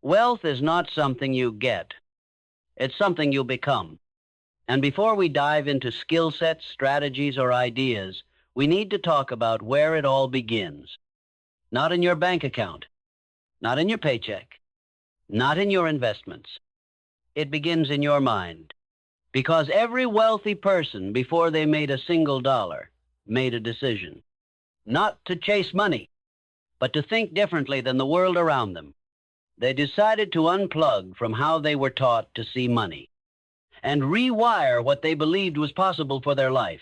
Wealth is not something you get. It's something you become. And before we dive into skill sets, strategies, or ideas, we need to talk about where it all begins. Not in your bank account, not in your paycheck, not in your investments. It begins in your mind. Because every wealthy person, before they made a single dollar, made a decision. Not to chase money, but to think differently than the world around them. They decided to unplug from how they were taught to see money and rewire what they believed was possible for their life.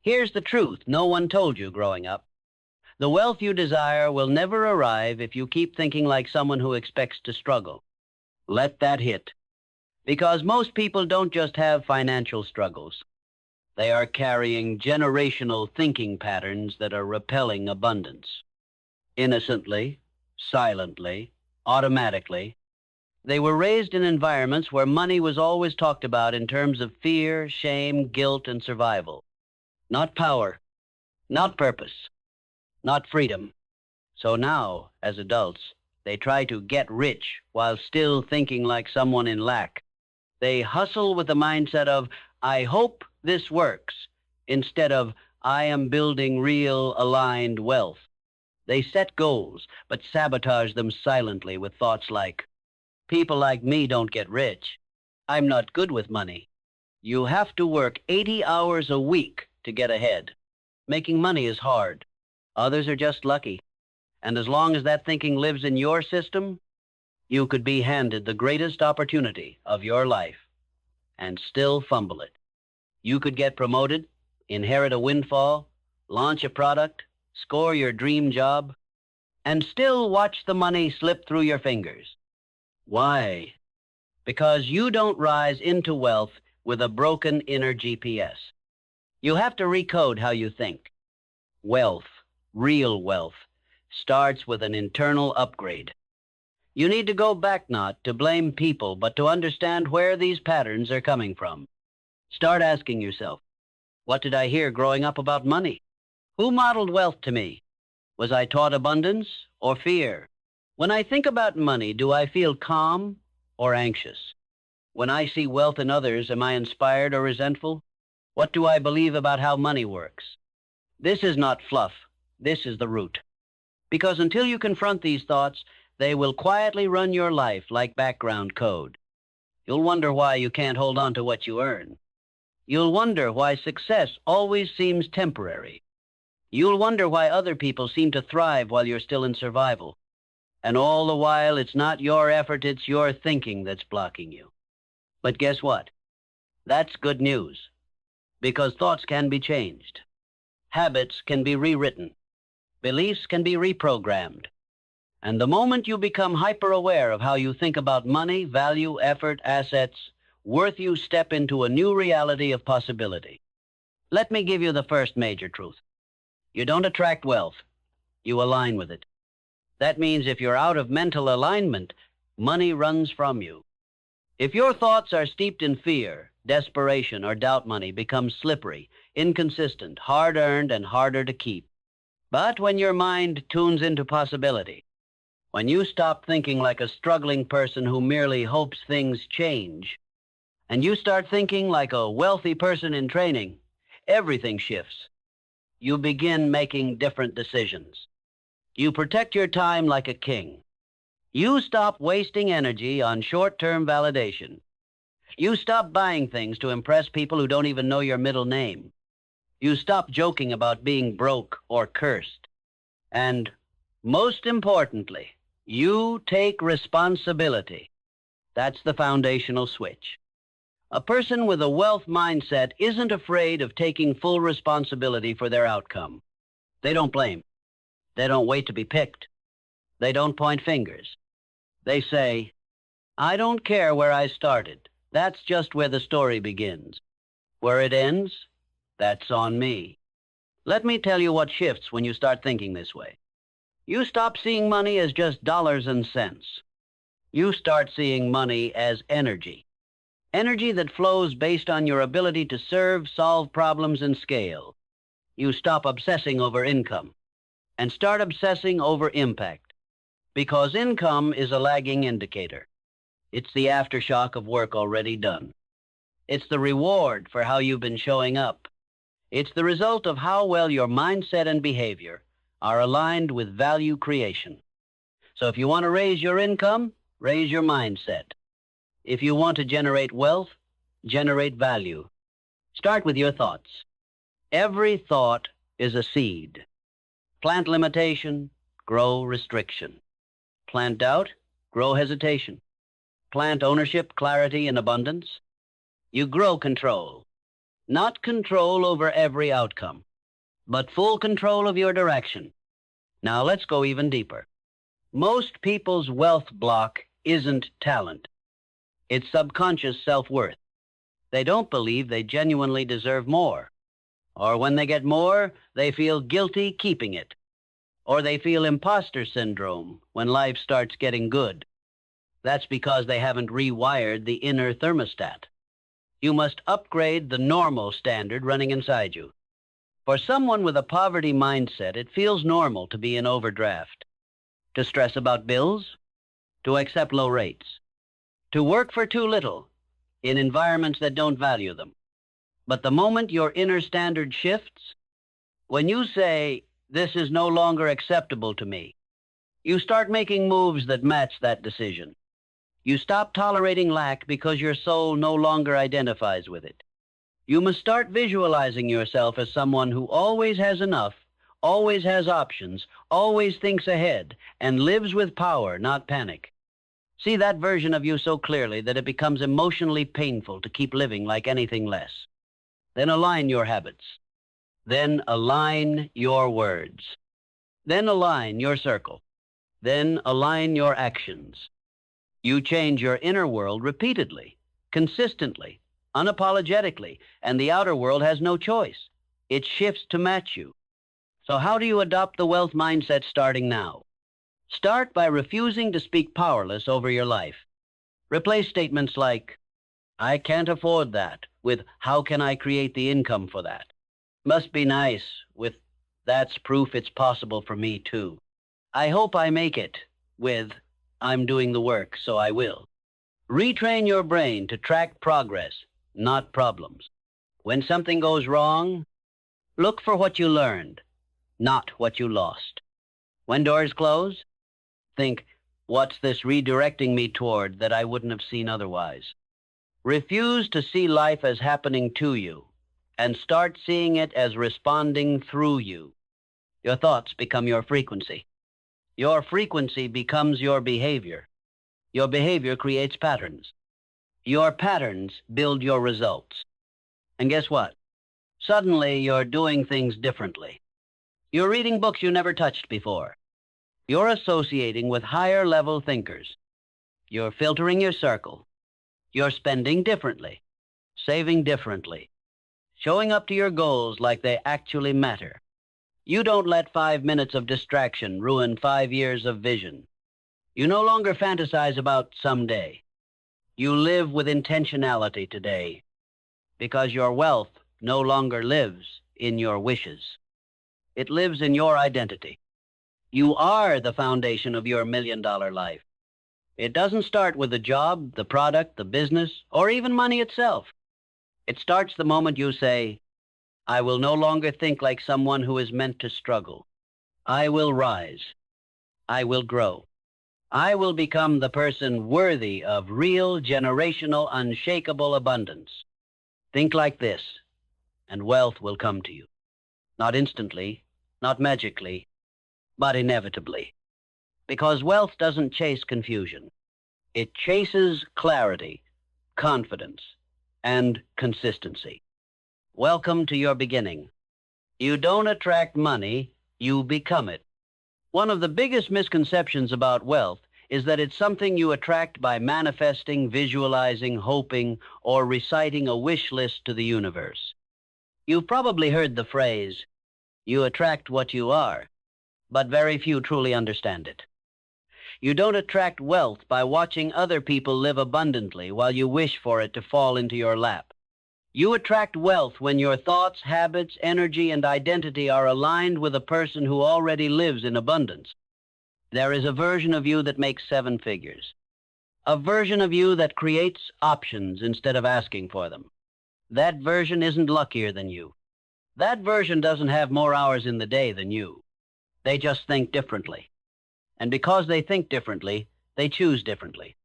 Here's the truth no one told you growing up. The wealth you desire will never arrive if you keep thinking like someone who expects to struggle. Let that hit. Because most people don't just have financial struggles. They are carrying generational thinking patterns that are repelling abundance. Innocently, silently, automatically, they were raised in environments where money was always talked about in terms of fear, shame, guilt, and survival. Not power, not purpose, not freedom. So now, as adults, they try to get rich while still thinking like someone in lack. They hustle with the mindset of, I hope this works, instead of, I am building real, aligned wealth. They set goals, but sabotage them silently with thoughts like, people like me don't get rich. I'm not good with money. You have to work 80 hours a week to get ahead. Making money is hard. Others are just lucky. And as long as that thinking lives in your system, you could be handed the greatest opportunity of your life and still fumble it. You could get promoted, inherit a windfall, launch a product, score your dream job, and still watch the money slip through your fingers. Why? Because you don't rise into wealth with a broken inner GPS. You have to recode how you think. Wealth, real wealth, starts with an internal upgrade. You need to go back not to blame people, but to understand where these patterns are coming from. Start asking yourself, what did I hear growing up about money? Who modeled wealth to me? Was I taught abundance or fear? When I think about money, do I feel calm or anxious? When I see wealth in others, am I inspired or resentful? What do I believe about how money works? This is not fluff. This is the root. Because until you confront these thoughts, they will quietly run your life like background code. You'll wonder why you can't hold on to what you earn. You'll wonder why success always seems temporary. You'll wonder why other people seem to thrive while you're still in survival. And all the while, it's not your effort, it's your thinking that's blocking you. But guess what? That's good news. Because thoughts can be changed. Habits can be rewritten. Beliefs can be reprogrammed. And the moment you become hyper-aware of how you think about money, value, effort, assets, worth, you step into a new reality of possibility. Let me give you the first major truth. You don't attract wealth. You align with it. That means if you're out of mental alignment, money runs from you. If your thoughts are steeped in fear, desperation, or doubt, money becomes slippery, inconsistent, hard-earned, and harder to keep. But when your mind tunes into possibility, when you stop thinking like a struggling person who merely hopes things change, and you start thinking like a wealthy person in training, everything shifts. You begin making different decisions. You protect your time like a king. You stop wasting energy on short-term validation. You stop buying things to impress people who don't even know your middle name. You stop joking about being broke or cursed. And most importantly, you take responsibility. That's the foundational switch. A person with a wealth mindset isn't afraid of taking full responsibility for their outcome. They don't blame. They don't wait to be picked. They don't point fingers. They say, I don't care where I started. That's just where the story begins. Where it ends, that's on me. Let me tell you what shifts when you start thinking this way. You stop seeing money as just dollars and cents. You start seeing money as energy. Energy that flows based on your ability to serve, solve problems, and scale. You stop obsessing over income and start obsessing over impact. Because income is a lagging indicator. It's the aftershock of work already done. It's the reward for how you've been showing up. It's the result of how well your mindset and behavior are aligned with value creation. So if you want to raise your income, raise your mindset. If you want to generate wealth, generate value. Start with your thoughts. Every thought is a seed. Plant limitation, grow restriction. Plant doubt, grow hesitation. Plant ownership, clarity, and abundance. You grow control. Not control over every outcome, but full control of your direction. Now let's go even deeper. Most people's wealth block isn't talent. It's subconscious self-worth. They don't believe they genuinely deserve more. Or when they get more, they feel guilty keeping it. Or they feel imposter syndrome when life starts getting good. That's because they haven't rewired the inner thermostat. You must upgrade the normal standard running inside you. For someone with a poverty mindset, it feels normal to be in overdraft, to stress about bills, to accept low rates, to work for too little in environments that don't value them. But the moment your inner standard shifts, when you say, "This is no longer acceptable to me," you start making moves that match that decision. You stop tolerating lack because your soul no longer identifies with it. You must start visualizing yourself as someone who always has enough, always has options, always thinks ahead, and lives with power, not panic. See that version of you so clearly that it becomes emotionally painful to keep living like anything less. Then align your habits. Then align your words. Then align your circle. Then align your actions. You change your inner world repeatedly, consistently, unapologetically, and the outer world has no choice. It shifts to match you. So how do you adopt the wealth mindset starting now? Start by refusing to speak powerless over your life. Replace statements like, "I can't afford that," with "How can I create the income for that?" "Must be nice," with "That's proof it's possible for me too." "I hope I make it," with "I'm doing the work, so I will." Retrain your brain to track progress, not problems. When something goes wrong, look for what you learned, not what you lost. When doors close, think, "What's this redirecting me toward that I wouldn't have seen otherwise?" Refuse to see life as happening to you, and start seeing it as responding through you. Your thoughts become your frequency. Your frequency becomes your behavior. Your behavior creates patterns. Your patterns build your results. And guess what? Suddenly, you're doing things differently. You're reading books you never touched before. You're associating with higher-level thinkers. You're filtering your circle. You're spending differently, saving differently, showing up to your goals like they actually matter. You don't let 5 minutes of distraction ruin 5 years of vision. You no longer fantasize about someday. You live with intentionality today, because your wealth no longer lives in your wishes. It lives in your identity. You are the foundation of your million-dollar life. It doesn't start with the job, the product, the business, or even money itself. It starts the moment you say, "I will no longer think like someone who is meant to struggle. I will rise. I will grow. I will become the person worthy of real, generational, unshakable abundance." Think like this, and wealth will come to you. Not instantly, not magically, but inevitably. Because wealth doesn't chase confusion. It chases clarity, confidence, and consistency. Welcome to your beginning. You don't attract money, you become it. One of the biggest misconceptions about wealth is that it's something you attract by manifesting, visualizing, hoping, or reciting a wish list to the universe. You've probably heard the phrase, "You attract what you are," but very few truly understand it. You don't attract wealth by watching other people live abundantly while you wish for it to fall into your lap. You attract wealth when your thoughts, habits, energy, and identity are aligned with a person who already lives in abundance. There is a version of you that makes 7 figures. A version of you that creates options instead of asking for them. That version isn't luckier than you. That version doesn't have more hours in the day than you. They just think differently. And because they think differently, they choose differently.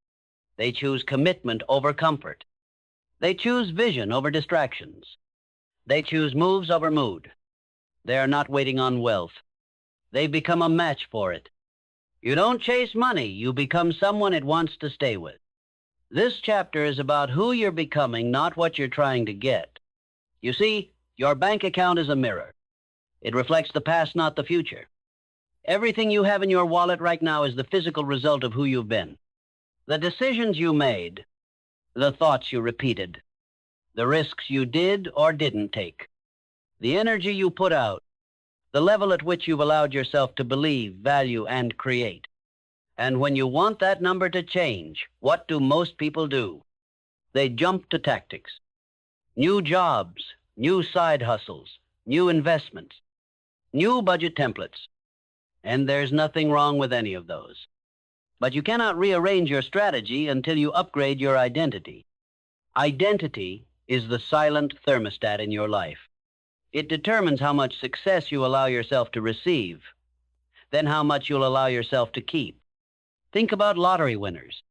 They choose commitment over comfort. They choose vision over distractions. They choose moves over mood. They are not waiting on wealth. They become a match for it. You don't chase money, you become someone it wants to stay with. This chapter is about who you're becoming, not what you're trying to get. You see, your bank account is a mirror. It reflects the past, not the future. Everything you have in your wallet right now is the physical result of who you've been. The decisions you made, the thoughts you repeated, the risks you did or didn't take, the energy you put out, the level at which you've allowed yourself to believe, value, and create. And when you want that number to change, what do most people do? They jump to tactics. New jobs, new side hustles, new investments, new budget templates. And there's nothing wrong with any of those. But you cannot rearrange your strategy until you upgrade your identity. Identity is the silent thermostat in your life. It determines how much success you allow yourself to receive, then how much you'll allow yourself to keep. Think about lottery winners.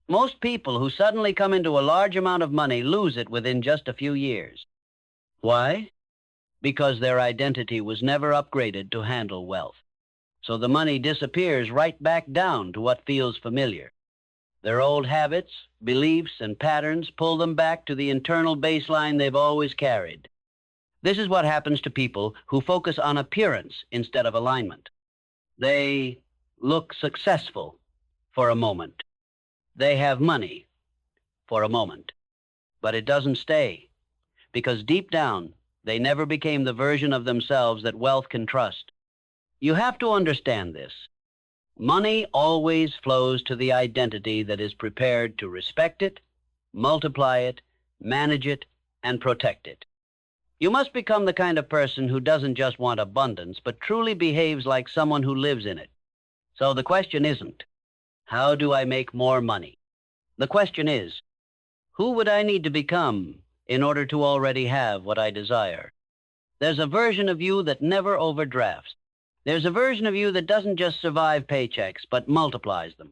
Most people who suddenly come into a large amount of money lose it within just a few years. Why? Because their identity was never upgraded to handle wealth. So the money disappears right back down to what feels familiar. Their old habits, beliefs, and patterns pull them back to the internal baseline they've always carried. This is what happens to people who focus on appearance instead of alignment. They look successful for a moment. They have money for a moment. But it doesn't stay, because deep down, they never became the version of themselves that wealth can trust. You have to understand this. Money always flows to the identity that is prepared to respect it, multiply it, manage it, and protect it. You must become the kind of person who doesn't just want abundance, but truly behaves like someone who lives in it. So the question isn't, how do I make more money? The question is, who would I need to become in order to already have what I desire? There's a version of you that never overdrafts. There's a version of you that doesn't just survive paychecks, but multiplies them.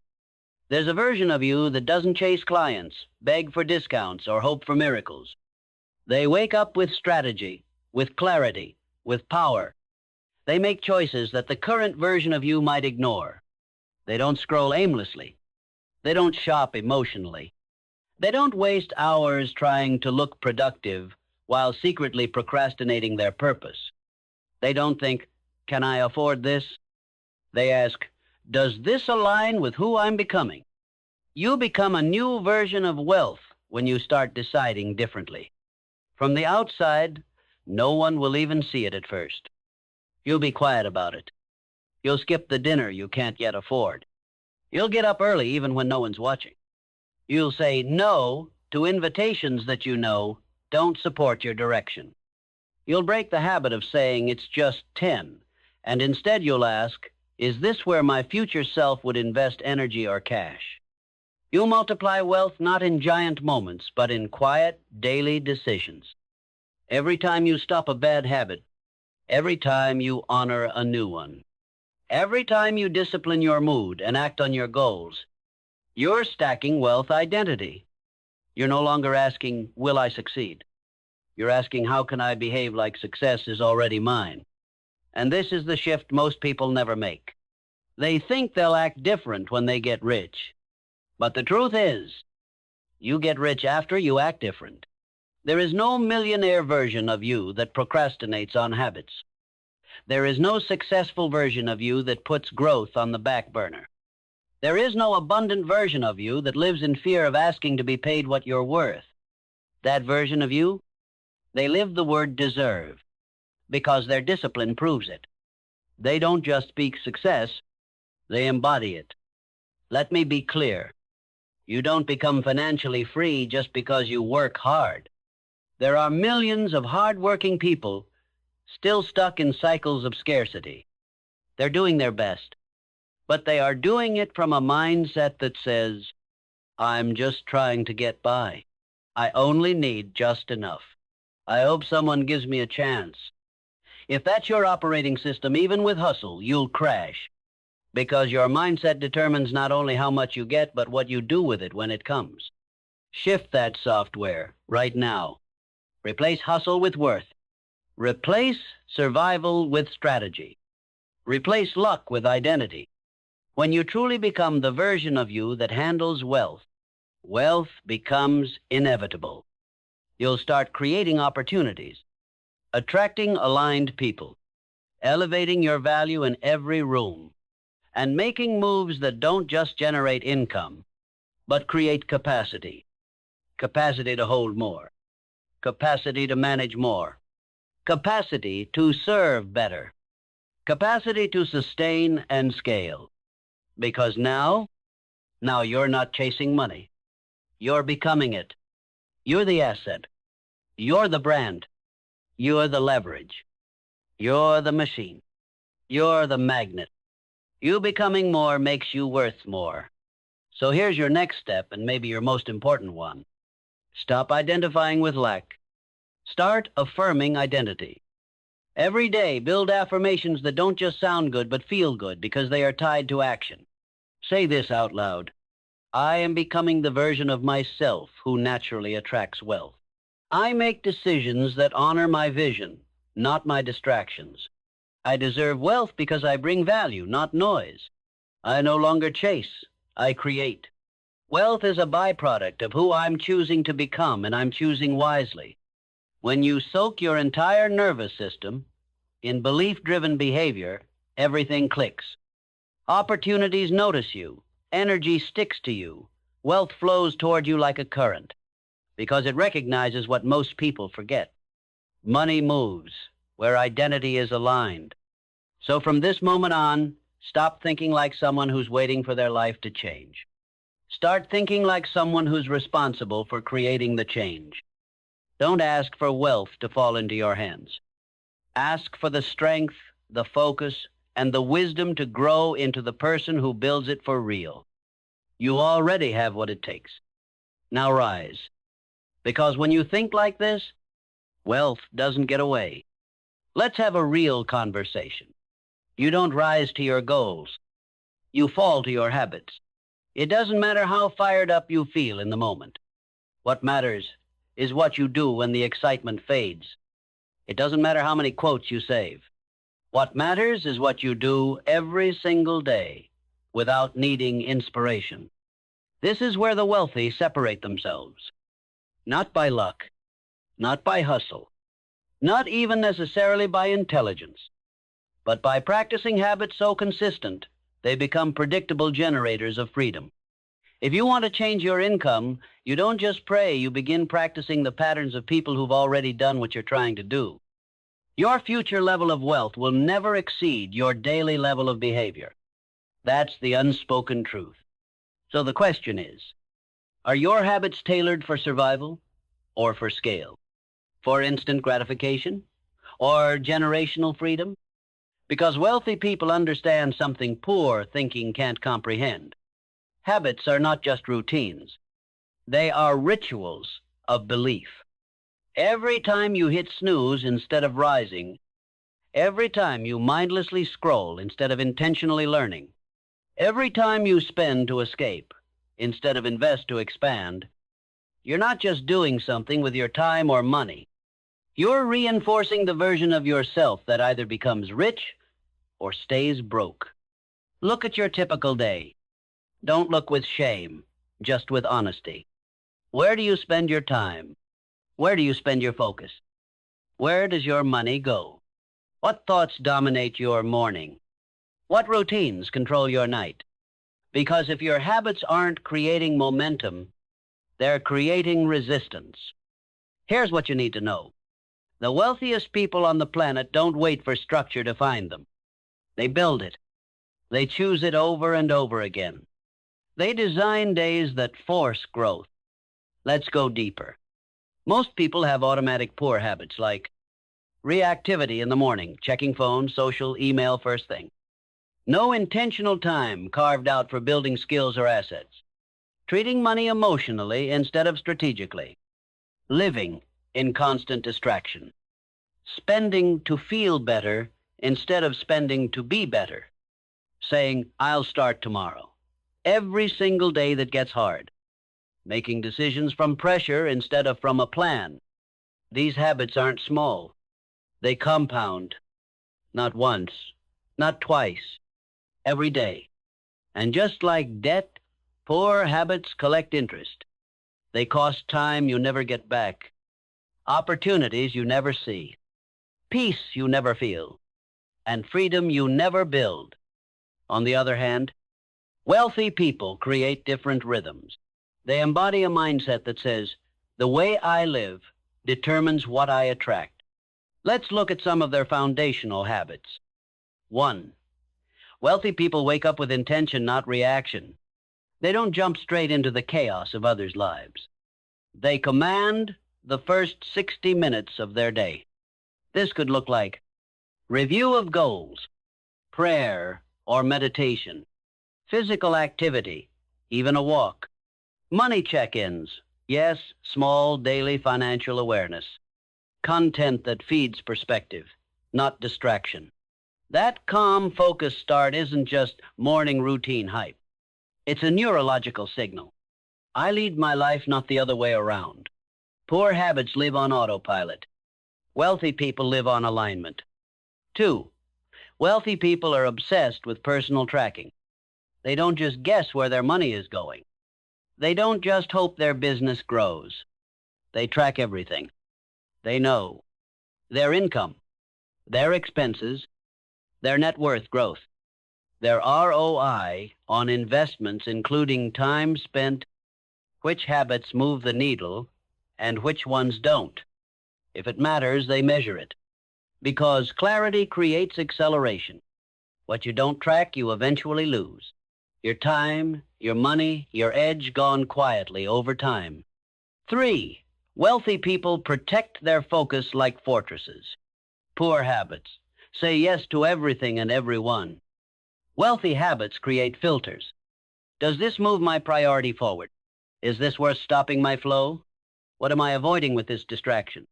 There's a version of you that doesn't chase clients, beg for discounts, or hope for miracles. They wake up with strategy, with clarity, with power. They make choices that the current version of you might ignore. They don't scroll aimlessly. They don't shop emotionally. They don't waste hours trying to look productive while secretly procrastinating their purpose. They don't think, can I afford this? They ask, does this align with who I'm becoming? You become a new version of wealth when you start deciding differently. From the outside, no one will even see it at first. You'll be quiet about it. You'll skip the dinner you can't yet afford. You'll get up early even when no one's watching. You'll say no to invitations that you know don't support your direction. You'll break the habit of saying it's just 10, and instead you'll ask, is this where my future self would invest energy or cash? You'll multiply wealth not in giant moments, but in quiet, daily decisions. Every time you stop a bad habit, every time you honor a new one, every time you discipline your mood and act on your goals, you're stacking wealth identity. You're no longer asking, will I succeed? You're asking, how can I behave like success is already mine? And this is the shift most people never make. They think they'll act different when they get rich. But the truth is, you get rich after you act different. There is no millionaire version of you that procrastinates on habits. There is no successful version of you that puts growth on the back burner. There is no abundant version of you that lives in fear of asking to be paid what you're worth. That version of you, they live the word deserve, because their discipline proves it. They don't just speak success, they embody it. Let me be clear. You don't become financially free just because you work hard. There are millions of hard-working people still stuck in cycles of scarcity. They're doing their best, but they are doing it from a mindset that says, I'm just trying to get by. I only need just enough. I hope someone gives me a chance. If that's your operating system, even with hustle, you'll crash, because your mindset determines not only how much you get, but what you do with it when it comes. Shift that software right now. Replace hustle with worth. Replace survival with strategy. Replace luck with identity. When you truly become the version of you that handles wealth, wealth becomes inevitable. You'll start creating opportunities, attracting aligned people, elevating your value in every room, and making moves that don't just generate income, but create capacity. Capacity to hold more. Capacity to manage more. Capacity to serve better. Capacity to sustain and scale. Because now you're not chasing money. You're becoming it. You're the asset. You're the brand. You're the leverage. You're the machine. You're the magnet. You becoming more makes you worth more. So here's your next step, and maybe your most important one. Stop identifying with lack. Start affirming identity. Every day, build affirmations that don't just sound good, but feel good, because they are tied to action. Say this out loud. I am becoming the version of myself who naturally attracts wealth. I make decisions that honor my vision, not my distractions. I deserve wealth because I bring value, not noise. I no longer chase, I create. Wealth is a byproduct of who I'm choosing to become, and I'm choosing wisely. When you soak your entire nervous system in belief-driven behavior, everything clicks. Opportunities notice you. Energy sticks to you. Wealth flows toward you like a current, because it recognizes what most people forget. Money moves where identity is aligned. So from this moment on, stop thinking like someone who's waiting for their life to change. Start thinking like someone who's responsible for creating the change. Don't ask for wealth to fall into your hands. Ask for the strength, the focus, and the wisdom to grow into the person who builds it for real. You already have what it takes. Now rise. Because when you think like this, wealth doesn't get away. Let's have a real conversation. You don't rise to your goals. You fall to your habits. It doesn't matter how fired up you feel in the moment. What matters is what you do when the excitement fades. It doesn't matter how many quotes you save. What matters is what you do every single day without needing inspiration. This is where the wealthy separate themselves. Not by luck, not by hustle, not even necessarily by intelligence, but by practicing habits so consistent, they become predictable generators of freedom. If you want to change your income, you don't just pray, you begin practicing the patterns of people who've already done what you're trying to do. Your future level of wealth will never exceed your daily level of behavior. That's the unspoken truth. So the question is, are your habits tailored for survival or for scale? For instant gratification or generational freedom? Because wealthy people understand something poor thinking can't comprehend. Habits are not just routines. They are rituals of belief. Every time you hit snooze instead of rising, every time you mindlessly scroll instead of intentionally learning, every time you spend to escape instead of invest to expand, you're not just doing something with your time or money. You're reinforcing the version of yourself that either becomes rich or stays broke. Look at your typical day. Don't look with shame, just with honesty. Where do you spend your time? Where do you spend your focus? Where does your money go? What thoughts dominate your morning? What routines control your night? Because if your habits aren't creating momentum, they're creating resistance. Here's what you need to know. The wealthiest people on the planet don't wait for structure to find them. They build it. They choose it over and over again. They design days that force growth. Let's go deeper. Most people have automatic poor habits like reactivity in the morning, checking phone, social, email first thing. No intentional time carved out for building skills or assets. Treating money emotionally instead of strategically. Living in constant distraction. Spending to feel better instead of spending to be better. Saying, I'll start tomorrow. Every single day that gets hard. Making decisions from pressure instead of from a plan. These habits aren't small. They compound. Not once, not twice, every day. And just like debt, poor habits collect interest. They cost time you never get back, opportunities you never see, peace you never feel, and freedom you never build. On the other hand, wealthy people create different rhythms. They embody a mindset that says, the way I live determines what I attract. Let's look at some of their foundational habits. 1. Wealthy people wake up with intention, not reaction. They don't jump straight into the chaos of others' lives. They command the first 60 minutes of their day. This could look like review of goals, prayer or meditation, physical activity, even a walk, money check-ins, yes, small daily financial awareness, content that feeds perspective, not distraction. That calm, focused start isn't just morning routine hype. It's a neurological signal. I lead my life, not the other way around. Poor habits live on autopilot. Wealthy people live on alignment. 2. Wealthy people are obsessed with personal tracking. They don't just guess where their money is going. They don't just hope their business grows. They track everything. They know their income, their expenses, their net worth growth, their ROI on investments, including time spent, which habits move the needle, and which ones don't. If it matters, they measure it. Because clarity creates acceleration. What you don't track, you eventually lose. Your time, your money, your edge gone quietly over time. 3. Wealthy people protect their focus like fortresses. Poor habits say yes to everything and everyone. Wealthy habits create filters. Does this move my priority forward? Is this worth stopping my flow? What am I avoiding with this distraction?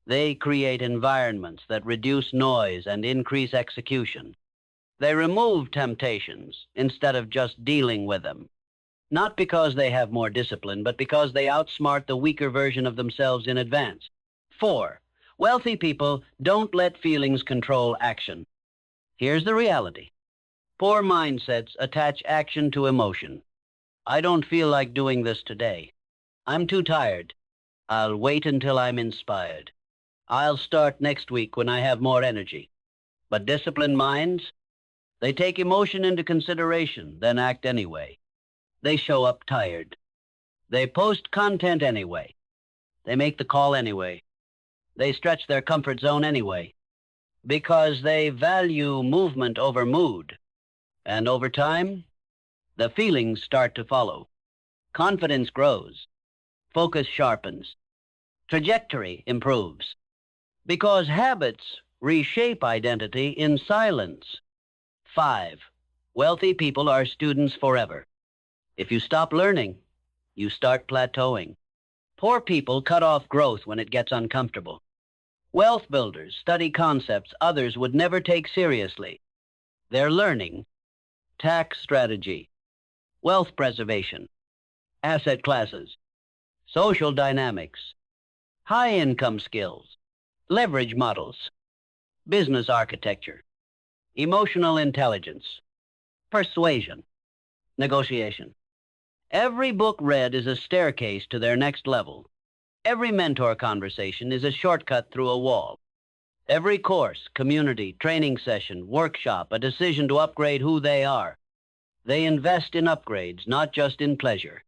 They create environments that reduce noise and increase execution. They remove temptations instead of just dealing with them. Not because they have more discipline, but because they outsmart the weaker version of themselves in advance. 4. Wealthy people don't let feelings control action. Here's the reality. Poor mindsets attach action to emotion. I don't feel like doing this today. I'm too tired. I'll wait until I'm inspired. I'll start next week when I have more energy. But disciplined minds, they take emotion into consideration, then act anyway. They show up tired. They post content anyway. They make the call anyway. They stretch their comfort zone anyway. Because they value movement over mood. And over time, the feelings start to follow. Confidence grows. Focus sharpens. Trajectory improves. Because habits reshape identity in silence. 5. Wealthy people are students forever. If you stop learning, you start plateauing. Poor people cut off growth when it gets uncomfortable. Wealth builders study concepts others would never take seriously. They're learning tax strategy, wealth preservation, asset classes, social dynamics, high-income skills, leverage models, business architecture, emotional intelligence, persuasion, negotiation. Every book read is a staircase to their next level. Every mentor conversation is a shortcut through a wall. Every course, community, training session, workshop, a decision to upgrade who they are. They invest in upgrades, not just in pleasure.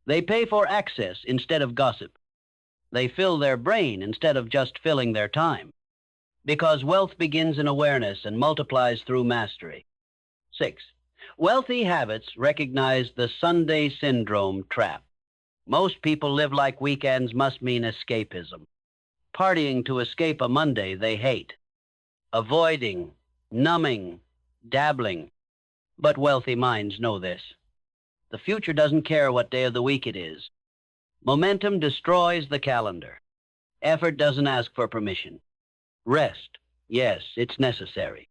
They pay for access instead of gossip. They fill their brain instead of just filling their time. Because wealth begins in awareness and multiplies through mastery. 6. Wealthy habits recognize the Sunday syndrome trap. Most people live like weekends must mean escapism. Partying to escape a Monday they hate. Avoiding, numbing, dabbling. But wealthy minds know this. The future doesn't care what day of the week it is. Momentum destroys the calendar. Effort doesn't ask for permission. Rest, yes, it's necessary.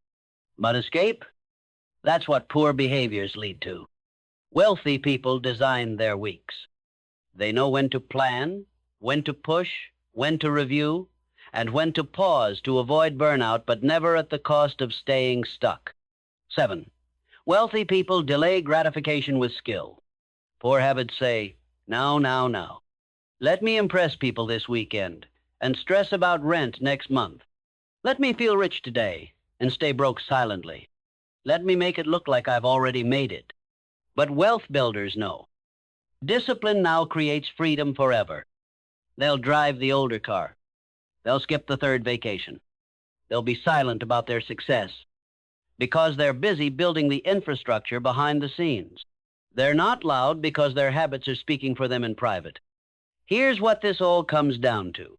But escape? That's what poor behaviors lead to. Wealthy people design their weeks. They know when to plan, when to push, when to review, and when to pause to avoid burnout, but never at the cost of staying stuck. 7. Wealthy people delay gratification with skill. Poor habits say, now. Let me impress people this weekend and stress about rent next month. Let me feel rich today and stay broke silently. Let me make it look like I've already made it. But wealth builders know. Discipline now creates freedom forever. They'll drive the older car. They'll skip the third vacation. They'll be silent about their success because they're busy building the infrastructure behind the scenes. They're not loud because their habits are speaking for them in private. Here's what this all comes down to.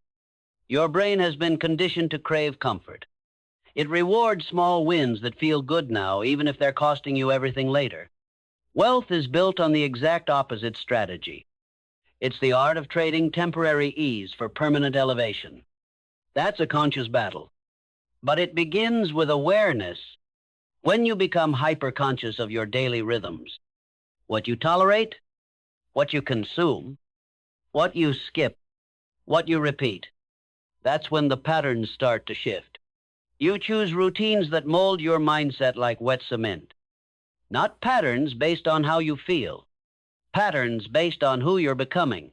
Your brain has been conditioned to crave comfort. It rewards small wins that feel good now, even if they're costing you everything later. Wealth is built on the exact opposite strategy. It's the art of trading temporary ease for permanent elevation. That's a conscious battle. But it begins with awareness. When you become hyper-conscious of your daily rhythms, what you tolerate, what you consume, what you skip, what you repeat, that's when the patterns start to shift. You choose routines that mold your mindset like wet cement. Not patterns based on how you feel. Patterns based on who you're becoming,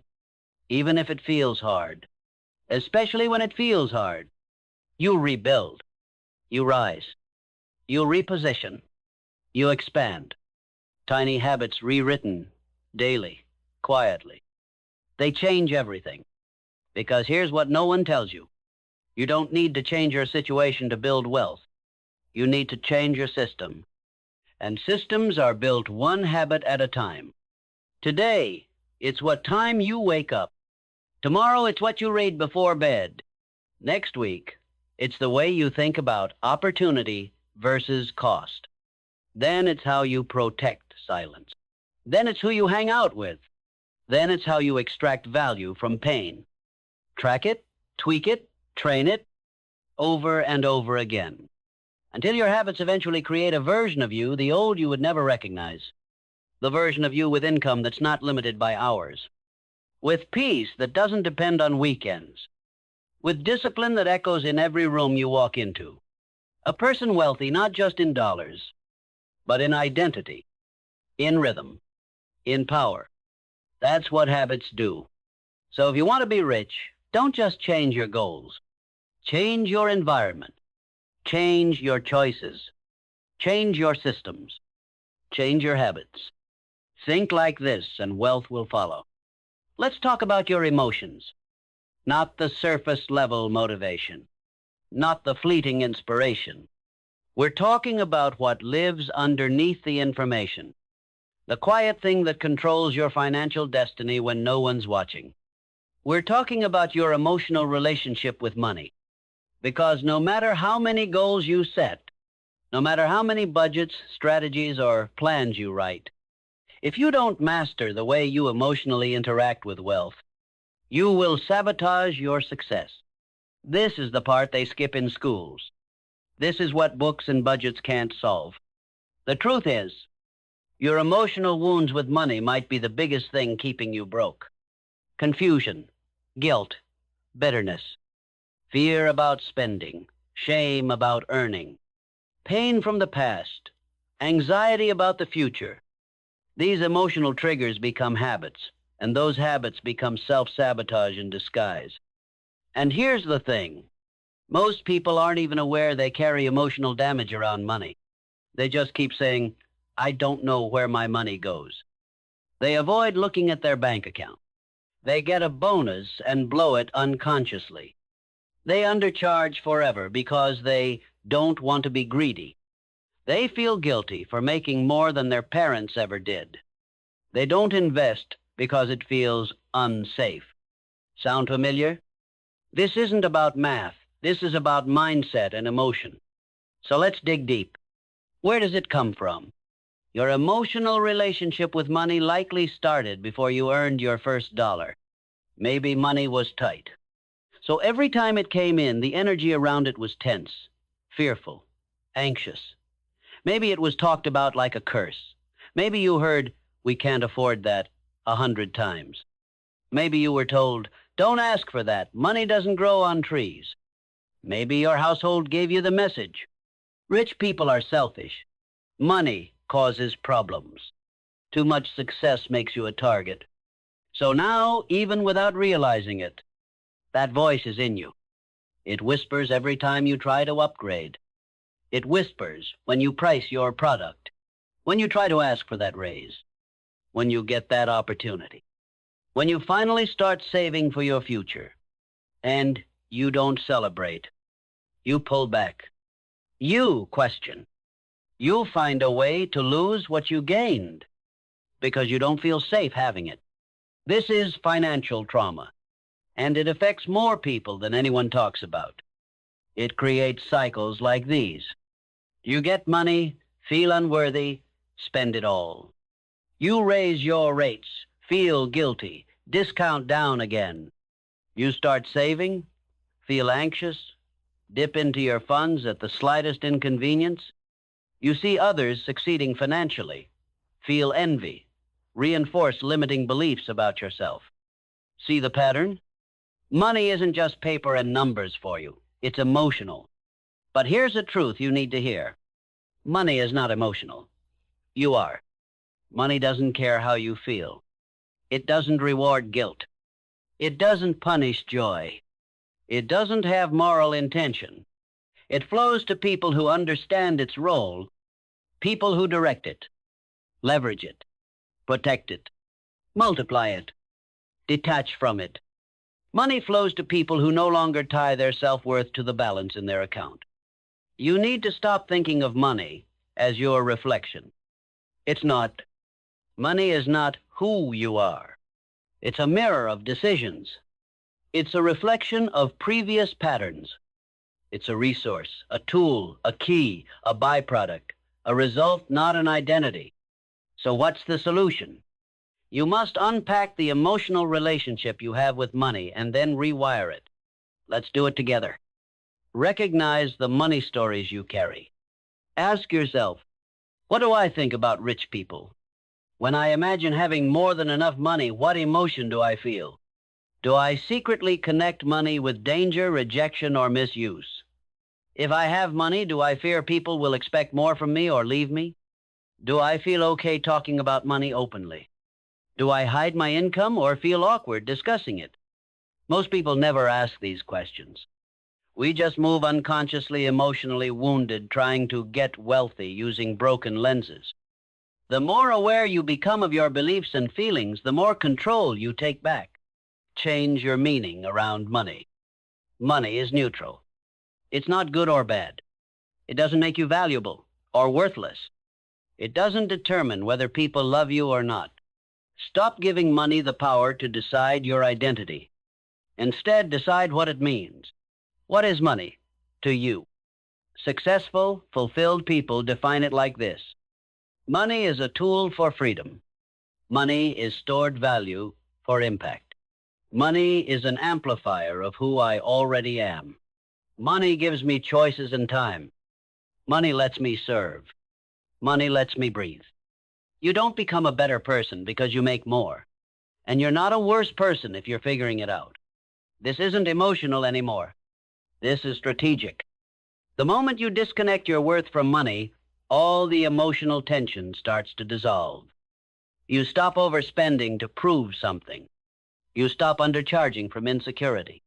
even if it feels hard. Especially when it feels hard. You rebuild. You rise. You reposition. You expand. Tiny habits rewritten daily, quietly. They change everything. Because here's what no one tells you. You don't need to change your situation to build wealth. You need to change your system. And systems are built one habit at a time. Today, it's what time you wake up. Tomorrow, it's what you read before bed. Next week, it's the way you think about opportunity versus cost. Then it's how you protect silence. Then it's who you hang out with. Then it's how you extract value from pain. Track it, tweak it, train it, over and over again, until your habits eventually create a version of you, the old you would never recognize. The version of you with income that's not limited by hours. With peace that doesn't depend on weekends. With discipline that echoes in every room you walk into. A person wealthy not just in dollars, but in identity, in rhythm, in power. That's what habits do. So if you want to be rich, don't just change your goals. Change your environment. Change your choices. Change your systems. Change your habits. Think like this and wealth will follow. Let's talk about your emotions. Not the surface level motivation. Not the fleeting inspiration. We're talking about what lives underneath the information. The quiet thing that controls your financial destiny when no one's watching. We're talking about your emotional relationship with money. Because no matter how many goals you set, no matter how many budgets, strategies, or plans you write, if you don't master the way you emotionally interact with wealth, you will sabotage your success. This is the part they skip in schools. This is what books and budgets can't solve. The truth is, your emotional wounds with money might be the biggest thing keeping you broke. Confusion, guilt, bitterness, fear about spending, shame about earning, pain from the past, anxiety about the future. These emotional triggers become habits, and those habits become self-sabotage in disguise. And here's the thing. Most people aren't even aware they carry emotional damage around money. They just keep saying, I don't know where my money goes. They avoid looking at their bank account. They get a bonus and blow it unconsciously. They undercharge forever because they don't want to be greedy. They feel guilty for making more than their parents ever did. They don't invest because it feels unsafe. Sound familiar? This isn't about math. This is about mindset and emotion. So let's dig deep. Where does it come from? Your emotional relationship with money likely started before you earned your first dollar. Maybe money was tight. So every time it came in, the energy around it was tense, fearful, anxious. Maybe it was talked about like a curse. Maybe you heard, "We can't afford that," 100 times. Maybe you were told, "Don't ask for that. Money doesn't grow on trees." Maybe your household gave you the message, "Rich people are selfish. Money causes problems. Too much success makes you a target." So now, even without realizing it, that voice is in you. It whispers every time you try to upgrade. It whispers when you price your product, when you try to ask for that raise, when you get that opportunity, when you finally start saving for your future. And you don't celebrate. You pull back. You question. You'll find a way to lose what you gained because you don't feel safe having it. This is financial trauma, and it affects more people than anyone talks about. It creates cycles like these. You get money, feel unworthy, spend it all. You raise your rates, feel guilty, discount down again. You start saving, feel anxious, dip into your funds at the slightest inconvenience. You see others succeeding financially, feel envy, reinforce limiting beliefs about yourself. See the pattern? Money isn't just paper and numbers for you. It's emotional. But here's a truth you need to hear. Money is not emotional. You are. Money doesn't care how you feel. It doesn't reward guilt. It doesn't punish joy. It doesn't have moral intention. It flows to people who understand its role, people who direct it, leverage it, protect it, multiply it, detach from it. Money flows to people who no longer tie their self-worth to the balance in their account. You need to stop thinking of money as your reflection. It's not. Money is not who you are. It's a mirror of decisions. It's a reflection of previous patterns. It's a resource, a tool, a key, a byproduct, a result, not an identity. So what's the solution? You must unpack the emotional relationship you have with money and then rewire it. Let's do it together. Recognize the money stories you carry. Ask yourself, what do I think about rich people? When I imagine having more than enough money, what emotion do I feel? Do I secretly connect money with danger, rejection, or misuse? If I have money, do I fear people will expect more from me or leave me? Do I feel okay talking about money openly? Do I hide my income or feel awkward discussing it? Most people never ask these questions. We just move unconsciously, emotionally wounded, trying to get wealthy using broken lenses. The more aware you become of your beliefs and feelings, the more control you take back. Change your meaning around money. Money is neutral. It's not good or bad. It doesn't make you valuable or worthless. It doesn't determine whether people love you or not. Stop giving money the power to decide your identity. Instead, decide what it means. What is money to you? Successful, fulfilled people define it like this. Money is a tool for freedom. Money is stored value for impact. Money is an amplifier of who I already am. Money gives me choices and time. Money lets me serve. Money lets me breathe. You don't become a better person because you make more. And you're not a worse person if you're figuring it out. This isn't emotional anymore. This is strategic. The moment you disconnect your worth from money, all the emotional tension starts to dissolve. You stop overspending to prove something. You stop undercharging from insecurity.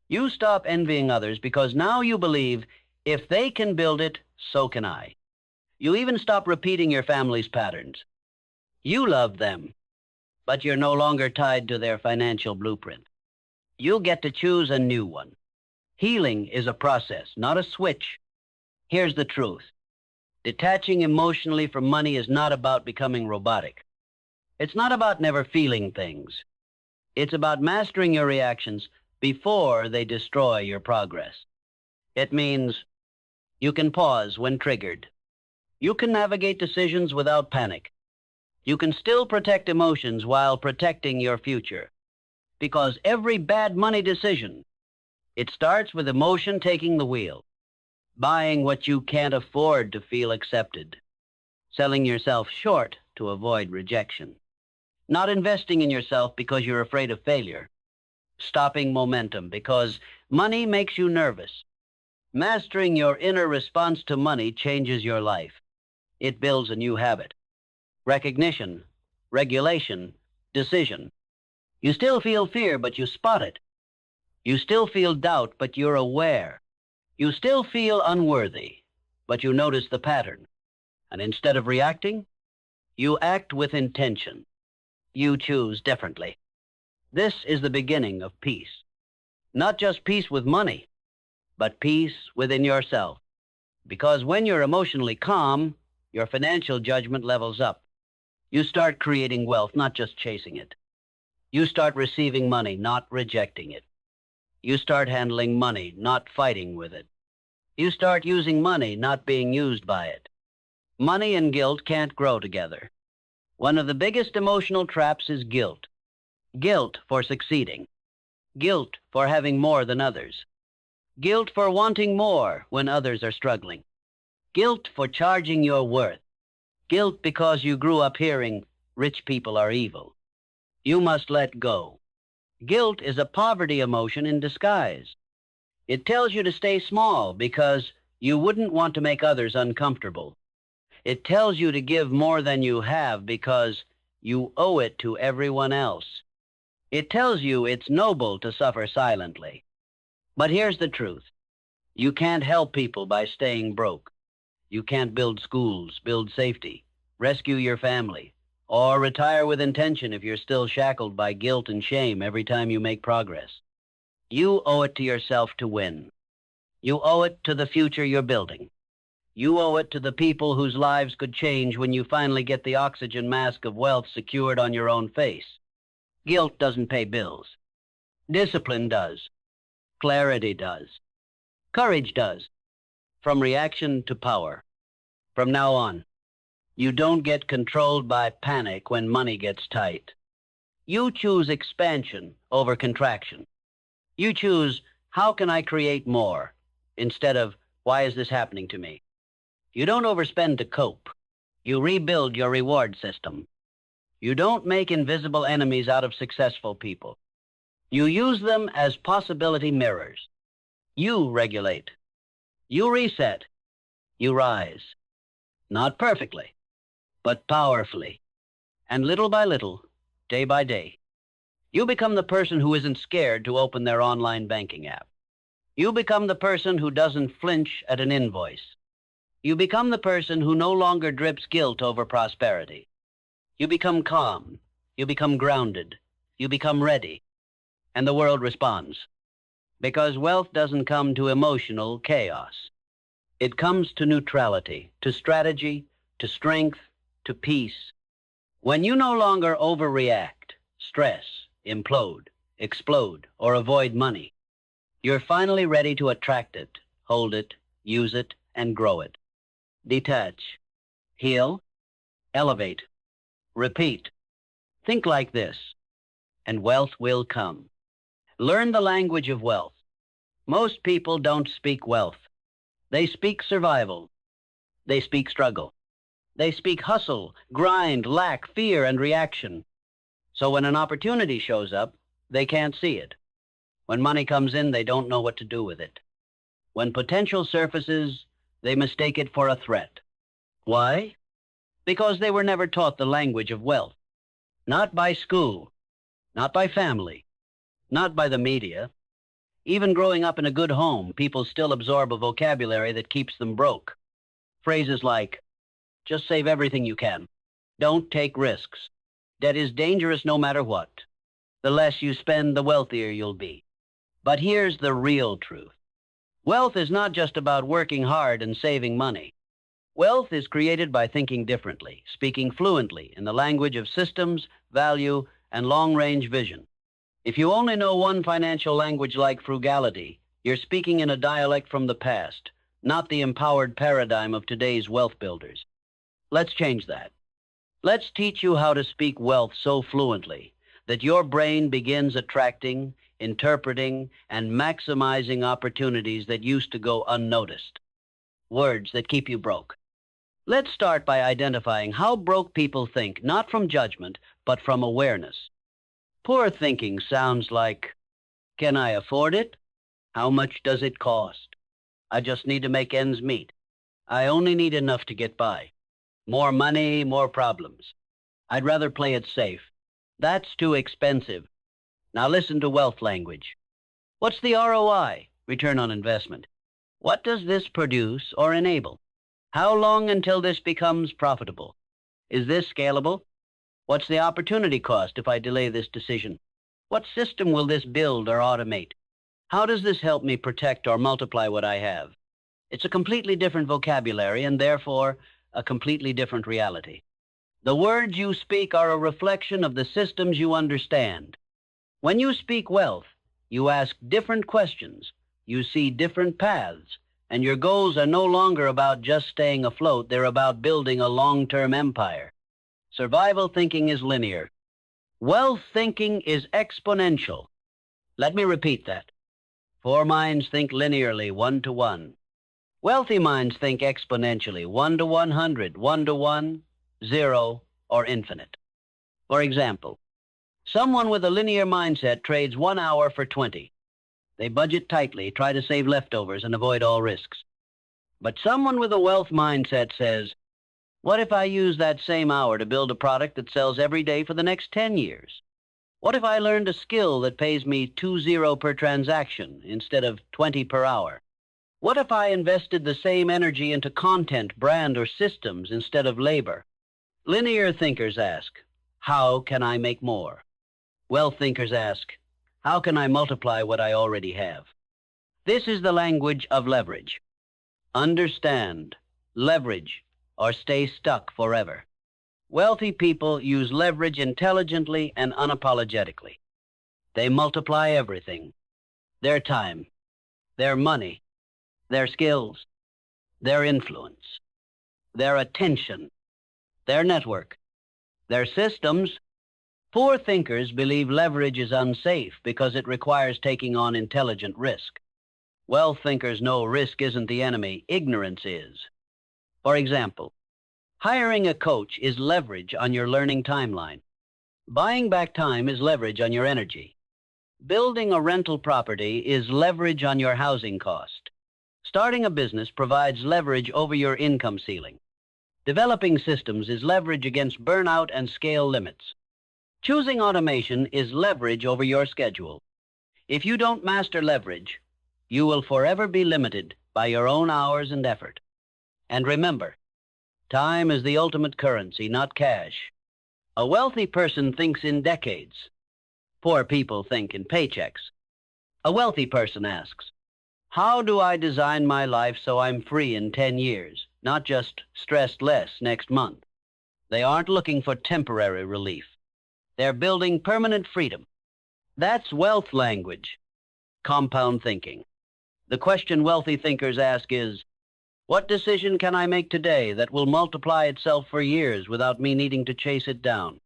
You stop envying others because now you believe, if they can build it, so can I. You even stop repeating your family's patterns. You love them, but you're no longer tied to their financial blueprint. You'll get to choose a new one. Healing is a process, not a switch. Here's the truth. Detaching emotionally from money is not about becoming robotic. It's not about never feeling things. It's about mastering your reactions before they destroy your progress. It means you can pause when triggered. You can navigate decisions without panic. You can still protect emotions while protecting your future. Because every bad money decision, it starts with emotion taking the wheel. Buying what you can't afford to feel accepted. Selling yourself short to avoid rejection. Not investing in yourself because you're afraid of failure. Stopping momentum because money makes you nervous. Mastering your inner response to money changes your life. It builds a new habit. Recognition, regulation, decision. You still feel fear, but you spot it. You still feel doubt, but you're aware. You still feel unworthy, but you notice the pattern. And instead of reacting, you act with intention. You choose differently. This is the beginning of peace. Not just peace with money, but peace within yourself. Because when you're emotionally calm, your financial judgment levels up. You start creating wealth, not just chasing it. You start receiving money, not rejecting it. You start handling money, not fighting with it. You start using money, not being used by it. Money and guilt can't grow together. One of the biggest emotional traps is guilt. Guilt for succeeding. Guilt for having more than others. Guilt for wanting more when others are struggling. Guilt for charging your worth. Guilt because you grew up hearing, rich people are evil. You must let go. Guilt is a poverty emotion in disguise. It tells you to stay small because you wouldn't want to make others uncomfortable. It tells you to give more than you have because you owe it to everyone else. It tells you it's noble to suffer silently. But here's the truth. You can't help people by staying broke. You can't build schools, build safety, rescue your family, or retire with intention if you're still shackled by guilt and shame every time you make progress. You owe it to yourself to win. You owe it to the future you're building. You owe it to the people whose lives could change when you finally get the oxygen mask of wealth secured on your own face. Guilt doesn't pay bills. Discipline does. Clarity does. Courage does. From reaction to power. From now on, you don't get controlled by panic when money gets tight. You choose expansion over contraction. You choose, how can I create more, instead of, why is this happening to me? You don't overspend to cope. You rebuild your reward system. You don't make invisible enemies out of successful people. You use them as possibility mirrors. You regulate. You reset. You rise. Not perfectly, but powerfully. And little by little, day by day, you become the person who isn't scared to open their online banking app. You become the person who doesn't flinch at an invoice. You become the person who no longer drips guilt over prosperity. You become calm. You become grounded. You become ready. And the world responds. Because wealth doesn't come to emotional chaos. It comes to neutrality, to strategy, to strength, to peace. When you no longer overreact, stress, implode, explode, or avoid money, you're finally ready to attract it, hold it, use it, and grow it. Detach, heal, elevate, repeat. Think like this, and wealth will come. Learn the language of wealth. Most people don't speak wealth. They speak survival. They speak struggle. They speak hustle, grind, lack, fear, and reaction. So when an opportunity shows up, they can't see it. When money comes in, they don't know what to do with it. When potential surfaces, they mistake it for a threat. Why? Because they were never taught the language of wealth. Not by school, not by family, not by the media. Even growing up in a good home, people still absorb a vocabulary that keeps them broke. Phrases like, just save everything you can. Don't take risks. Debt is dangerous no matter what. The less you spend, the wealthier you'll be. But here's the real truth. Wealth is not just about working hard and saving money. Wealth is created by thinking differently, speaking fluently in the language of systems, value, and long-range vision. If you only know one financial language like frugality, you're speaking in a dialect from the past, not the empowered paradigm of today's wealth builders. Let's change that. Let's teach you how to speak wealth so fluently that your brain begins attracting, interpreting, and maximizing opportunities that used to go unnoticed. Words that keep you broke. Let's start by identifying how broke people think, not from judgment, but from awareness. Poor thinking sounds like, can I afford it? How much does it cost? I just need to make ends meet. I only need enough to get by. More money, more problems. I'd rather play it safe. That's too expensive. Now listen to wealth language. What's the ROI, return on investment? What does this produce or enable? How long until this becomes profitable? Is this scalable? What's the opportunity cost if I delay this decision? What system will this build or automate? How does this help me protect or multiply what I have? It's a completely different vocabulary and therefore a completely different reality. The words you speak are a reflection of the systems you understand. When you speak wealth, you ask different questions, you see different paths, and your goals are no longer about just staying afloat, they're about building a long-term empire. Survival thinking is linear. Wealth thinking is exponential. Let me repeat that. Poor minds think linearly, 1 to 1. Wealthy minds think exponentially, 1 to 100, 1 to 1, 0, or infinite. For example, someone with a linear mindset trades 1 hour for 20. They budget tightly, try to save leftovers, and avoid all risks. But someone with a wealth mindset says, what if I use that same hour to build a product that sells every day for the next 10 years? What if I learned a skill that pays me 20 per transaction instead of 20 per hour? What if I invested the same energy into content, brand, or systems instead of labor? Linear thinkers ask, how can I make more? Wealth thinkers ask, how can I multiply what I already have? This is the language of leverage. Understand, leverage, or stay stuck forever. Wealthy people use leverage intelligently and unapologetically. They multiply everything: their time, their money, their skills, their influence, their attention, their network, their systems. Poor thinkers believe leverage is unsafe because it requires taking on intelligent risk. Wealth thinkers know risk isn't the enemy, ignorance is. For example, hiring a coach is leverage on your learning timeline. Buying back time is leverage on your energy. Building a rental property is leverage on your housing cost. Starting a business provides leverage over your income ceiling. Developing systems is leverage against burnout and scale limits. Choosing automation is leverage over your schedule. If you don't master leverage, you will forever be limited by your own hours and effort. And remember, time is the ultimate currency, not cash. A wealthy person thinks in decades. Poor people think in paychecks. A wealthy person asks, how do I design my life so I'm free in 10 years, not just stressed less next month? They aren't looking for temporary relief. They're building permanent freedom. That's wealth language. Compound thinking. The question wealthy thinkers ask is, what decision can I make today that will multiply itself for years without me needing to chase it down?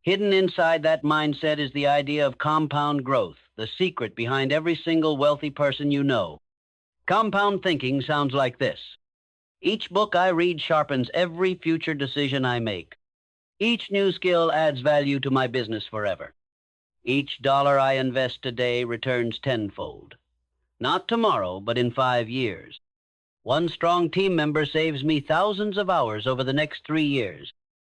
Hidden inside that mindset is the idea of compound growth, the secret behind every single wealthy person you know. Compound thinking sounds like this. Each book I read sharpens every future decision I make. Each new skill adds value to my business forever. Each dollar I invest today returns tenfold. Not tomorrow, but in 5 years. One strong team member saves me thousands of hours over the next 3 years.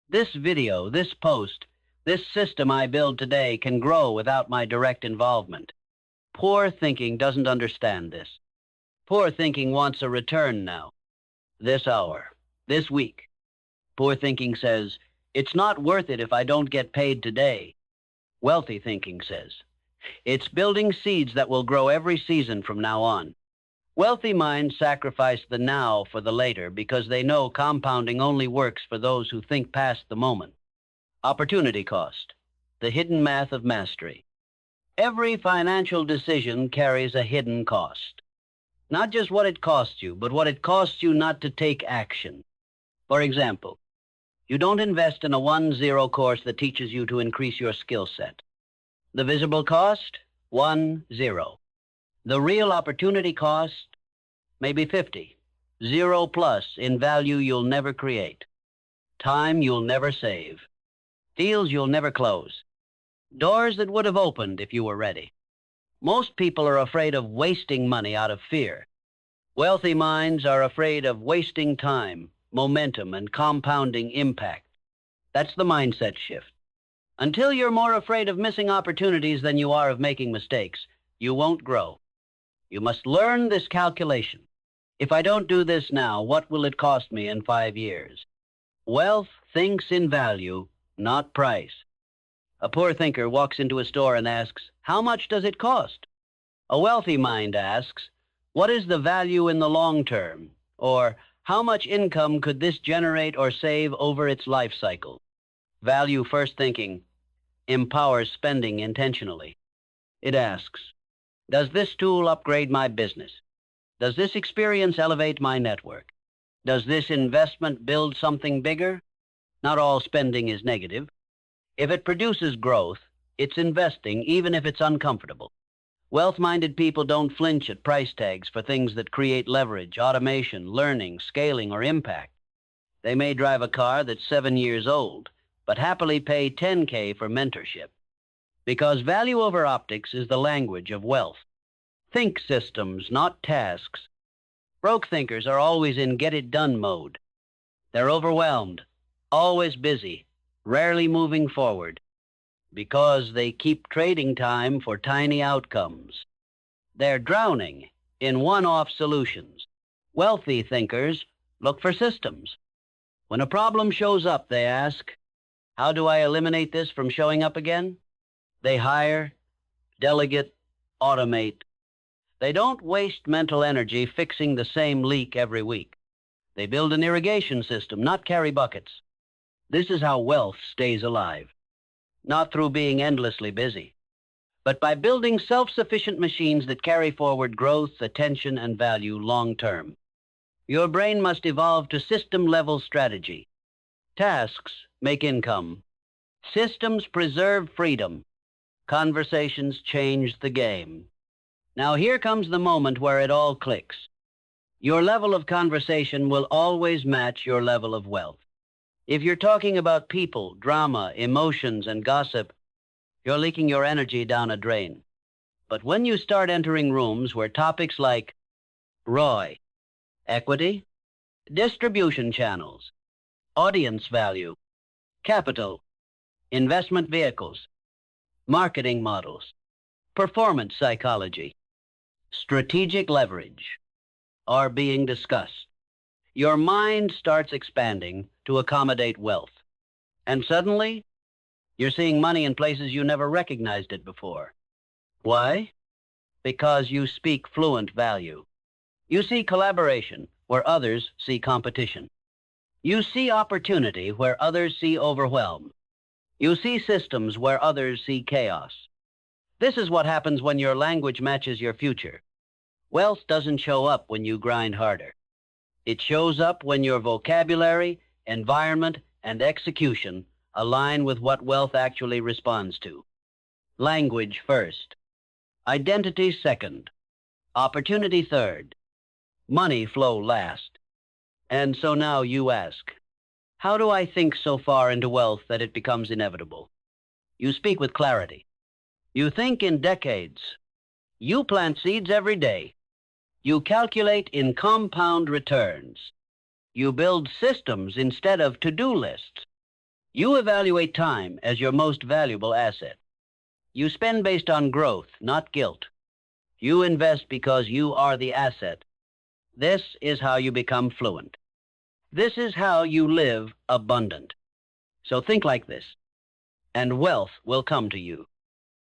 This video, this post, this system I build today can grow without my direct involvement. Poor thinking doesn't understand this. Poor thinking wants a return now. This hour, this week. Poor thinking says, it's not worth it if I don't get paid today. Wealthy thinking says, it's building seeds that will grow every season from now on. Wealthy minds sacrifice the now for the later because they know compounding only works for those who think past the moment. Opportunity cost, the hidden math of mastery. Every financial decision carries a hidden cost. Not just what it costs you, but what it costs you not to take action. For example, You don't invest in a 1-0 course that teaches you to increase your skill set. The visible cost, 1-0. The real opportunity cost, maybe 50. 0 plus in value you'll never create. Time you'll never save. Deals you'll never close. Doors that would have opened if you were ready. Most people are afraid of wasting money out of fear. Wealthy minds are afraid of wasting time, momentum, and compounding impact. That's the mindset shift. Until you're more afraid of missing opportunities than you are of making mistakes, you won't grow. You must learn this calculation. If I don't do this now, what will it cost me in 5 years? Wealth thinks in value, not price. A poor thinker walks into a store and asks, "How much does it cost?" A wealthy mind asks, "What is the value in the long term?" Or, "How much income could this generate or save over its life cycle?" Value-first thinking empowers spending intentionally. It asks, does this tool upgrade my business? Does this experience elevate my network? Does this investment build something bigger? Not all spending is negative. If it produces growth, it's investing even if it's uncomfortable. Wealth-minded people don't flinch at price tags for things that create leverage, automation, learning, scaling, or impact. They may drive a car that's 7 years old, but happily pay $10K for mentorship. Because value over optics is the language of wealth. Think systems, not tasks. Broke thinkers are always in get-it-done mode. They're overwhelmed, always busy, rarely moving forward, because they keep trading time for tiny outcomes. They're drowning in one-off solutions. Wealthy thinkers look for systems. When a problem shows up, they ask, how do I eliminate this from showing up again? They hire, delegate, automate. They don't waste mental energy fixing the same leak every week. They build an irrigation system, not carry buckets. This is how wealth stays alive. Not through being endlessly busy, but by building self-sufficient machines that carry forward growth, attention, and value long-term. Your brain must evolve to system-level strategy. Tasks make income. Systems preserve freedom. Conversations change the game. Now here comes the moment where it all clicks. Your level of conversation will always match your level of wealth. If you're talking about people, drama, emotions, and gossip, you're leaking your energy down a drain. But when you start entering rooms where topics like ROI, equity, distribution channels, audience value, capital, investment vehicles, marketing models, performance psychology, strategic leverage are being discussed, your mind starts expanding to accommodate wealth. And suddenly, you're seeing money in places you never recognized it before. Why? Because you speak fluent value. You see collaboration where others see competition. You see opportunity where others see overwhelm. You see systems where others see chaos. This is what happens when your language matches your future. Wealth doesn't show up when you grind harder. It shows up when your vocabulary, environment, and execution align with what wealth actually responds to. Language first. Identity second. Opportunity third. Money flow last. And so now you ask, how do I think so far into wealth that it becomes inevitable? You speak with clarity. You think in decades. You plant seeds every day. You calculate in compound returns. You build systems instead of to-do lists. You evaluate time as your most valuable asset. You spend based on growth, not guilt. You invest because you are the asset. This is how you become fluent. This is how you live abundant. So think like this, and wealth will come to you.